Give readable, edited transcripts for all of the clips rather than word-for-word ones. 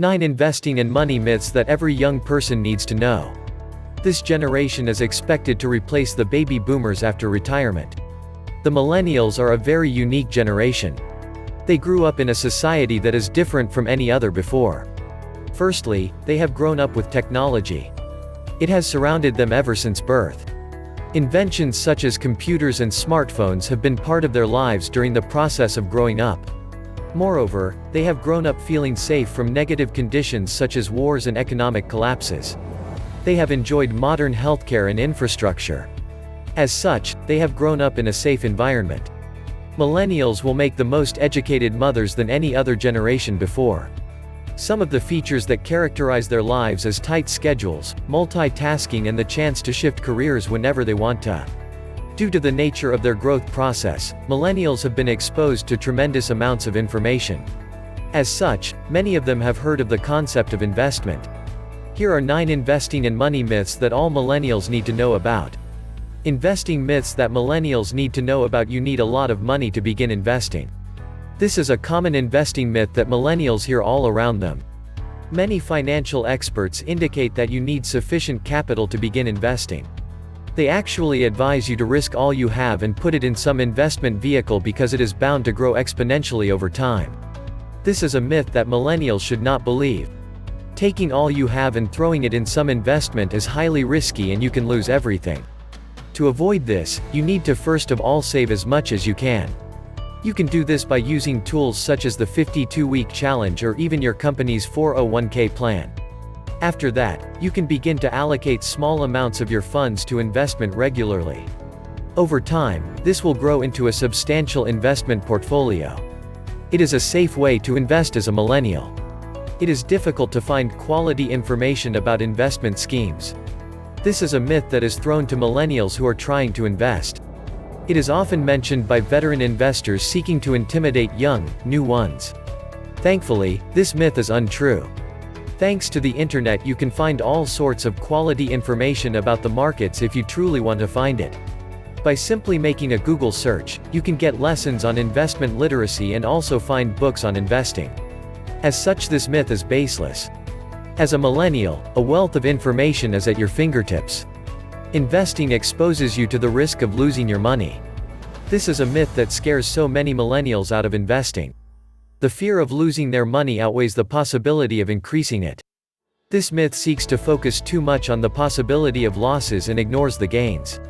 9 Investing and money myths that every young person needs to know. This generation is expected to replace the baby boomers after retirement. The millennials are a very unique generation. They grew up in a society that is different from any other before. Firstly, they have grown up with technology. It has surrounded them ever since birth. Inventions such as computers and smartphones have been part of their lives during the process of growing up. Moreover, they have grown up feeling safe from negative conditions such as wars and economic collapses. They have enjoyed modern healthcare and infrastructure. As such, they have grown up in a safe environment. Millennials will make the most educated mothers than any other generation before. Some of the features that characterize their lives as tight schedules, multitasking and the chance to shift careers whenever they want to. Due to the nature of their growth process, millennials have been exposed to tremendous amounts of information. As such, many of them have heard of the concept of investment. Here are 9 investing and money myths that all millennials need to know about. Investing myths that millennials need to know about. You need a lot of money to begin investing. This is a common investing myth that millennials hear all around them. Many financial experts indicate that you need sufficient capital to begin investing. They actually advise you to risk all you have and put it in some investment vehicle because it is bound to grow exponentially over time. This is a myth that millennials should not believe. Taking all you have and throwing it in some investment is highly risky and you can lose everything. To avoid this, you need to first of all save as much as you can. You can do this by using tools such as the 52-week challenge or even your company's 401k plan. After that, you can begin to allocate small amounts of your funds to investment regularly. Over time, this will grow into a substantial investment portfolio. It is a safe way to invest as a millennial. It is difficult to find quality information about investment schemes. This is a myth that is thrown to millennials who are trying to invest. It is often mentioned by veteran investors seeking to intimidate young, new ones. Thankfully, this myth is untrue. Thanks to the internet, you can find all sorts of quality information about the markets if you truly want to find it. By simply making a Google search, you can get lessons on investment literacy and also find books on investing. As such, this myth is baseless. As a millennial, a wealth of information is at your fingertips. Investing exposes you to the risk of losing your money. This is a myth that scares so many millennials out of investing. The fear of losing their money outweighs the possibility of increasing it. This myth seeks to focus too much on the possibility of losses and ignores the gains.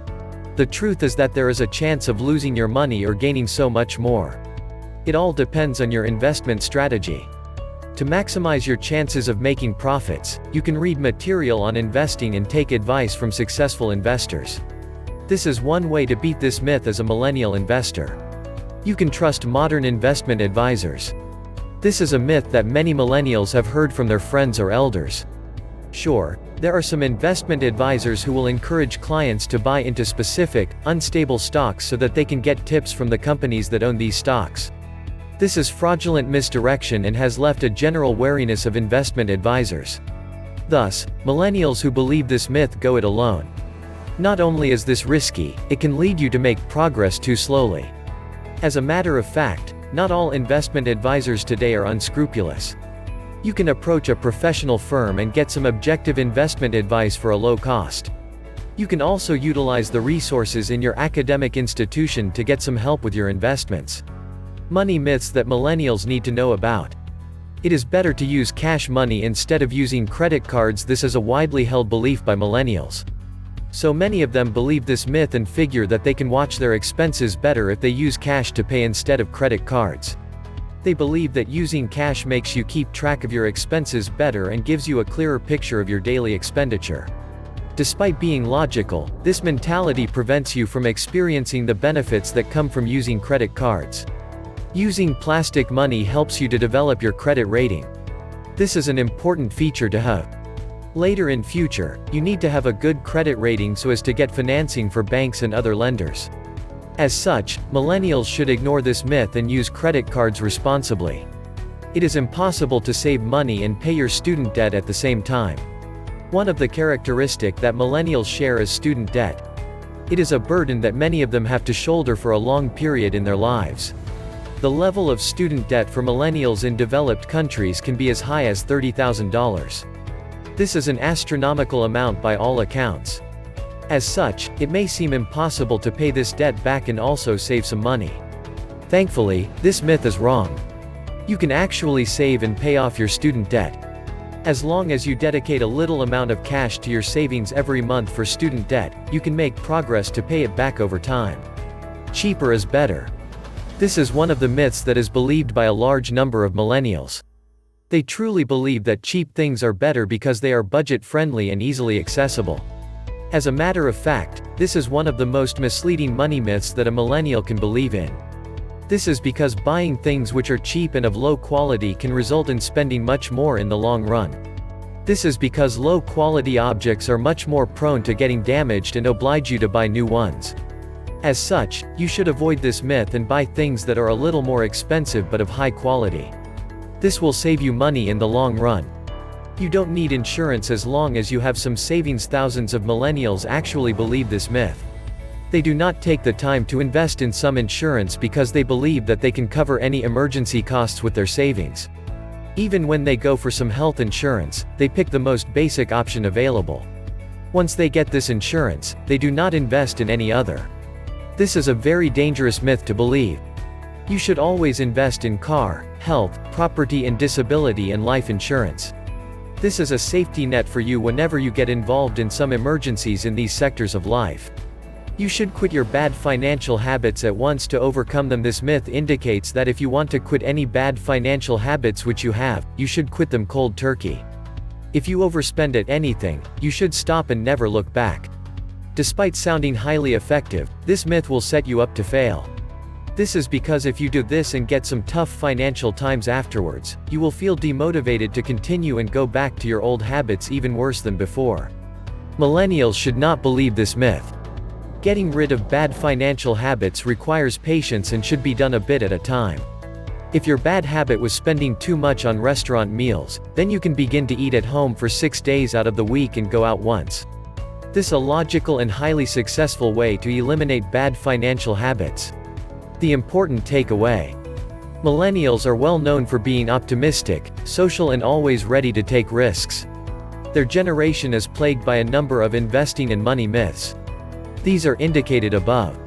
The truth is that there is a chance of losing your money or gaining so much more. It all depends on your investment strategy. To maximize your chances of making profits, you can read material on investing and take advice from successful investors. This is one way to beat this myth as a millennial investor. You can trust modern investment advisors. This is a myth that many millennials have heard from their friends or elders. Sure, there are some investment advisors who will encourage clients to buy into specific, unstable stocks so that they can get tips from the companies that own these stocks. This is fraudulent misdirection and has left a general wariness of investment advisors. Thus, millennials who believe this myth go it alone. Not only is this risky, it can lead you to make progress too slowly. As a matter of fact, not all investment advisors today are unscrupulous. You can approach a professional firm and get some objective investment advice for a low cost. You can also utilize the resources in your academic institution to get some help with your investments. Money myths that millennials need to know about. It is better to use cash money instead of using credit cards. This is a widely held belief by millennials. So many of them believe this myth and figure that they can watch their expenses better if they use cash to pay instead of credit cards. They believe that using cash makes you keep track of your expenses better and gives you a clearer picture of your daily expenditure. Despite being logical, this mentality prevents you from experiencing the benefits that come from using credit cards. Using plastic money helps you to develop your credit rating. This is an important feature to have. Later in future, you need to have a good credit rating so as to get financing for banks and other lenders. As such, millennials should ignore this myth and use credit cards responsibly. It is impossible to save money and pay your student debt at the same time. One of the characteristics that millennials share is student debt. It is a burden that many of them have to shoulder for a long period in their lives. The level of student debt for millennials in developed countries can be as high as $30,000. This is an astronomical amount by all accounts. As such, it may seem impossible to pay this debt back and also save some money. Thankfully, this myth is wrong. You can actually save and pay off your student debt. As long as you dedicate a little amount of cash to your savings every month for student debt, you can make progress to pay it back over time. Cheaper is better. This is one of the myths that is believed by a large number of millennials. They truly believe that cheap things are better because they are budget-friendly and easily accessible. As a matter of fact, this is one of the most misleading money myths that a millennial can believe in. This is because buying things which are cheap and of low quality can result in spending much more in the long run. This is because low-quality objects are much more prone to getting damaged and oblige you to buy new ones. As such, you should avoid this myth and buy things that are a little more expensive but of high quality. This will save you money in the long run. You don't need insurance as long as you have some savings. Thousands of millennials actually believe this myth. They do not take the time to invest in some insurance because they believe that they can cover any emergency costs with their savings. Even when they go for some health insurance, they pick the most basic option available. Once they get this insurance, they do not invest in any other. This is a very dangerous myth to believe. You should always invest in car, health, property and disability and life insurance. This is a safety net for you whenever you get involved in some emergencies in these sectors of life. You should quit your bad financial habits at once to overcome them. This myth indicates that if you want to quit any bad financial habits which you have, you should quit them cold turkey. If you overspend at anything, you should stop and never look back. Despite sounding highly effective, this myth will set you up to fail. This is because if you do this and get some tough financial times afterwards, you will feel demotivated to continue and go back to your old habits even worse than before. Millennials should not believe this myth. Getting rid of bad financial habits requires patience and should be done a bit at a time. If your bad habit was spending too much on restaurant meals, then you can begin to eat at home for 6 days out of the week and go out once. This is a logical and highly successful way to eliminate bad financial habits. The important takeaway. Millennials are well known for being optimistic, social and always ready to take risks. Their generation is plagued by a number of investing and money myths. These are indicated above.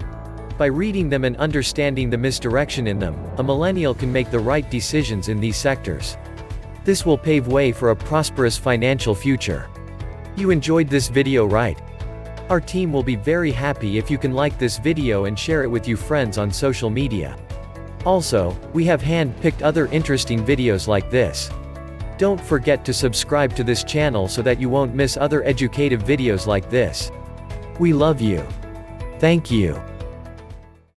By reading them and understanding the misdirection in them, a millennial can make the right decisions in these sectors. This will pave way for a prosperous financial future. You enjoyed this video, right? Our team will be very happy if you can like this video and share it with your friends on social media. Also, we have hand-picked other interesting videos like this. Don't forget to subscribe to this channel so that you won't miss other educative videos like this. We love you. Thank you.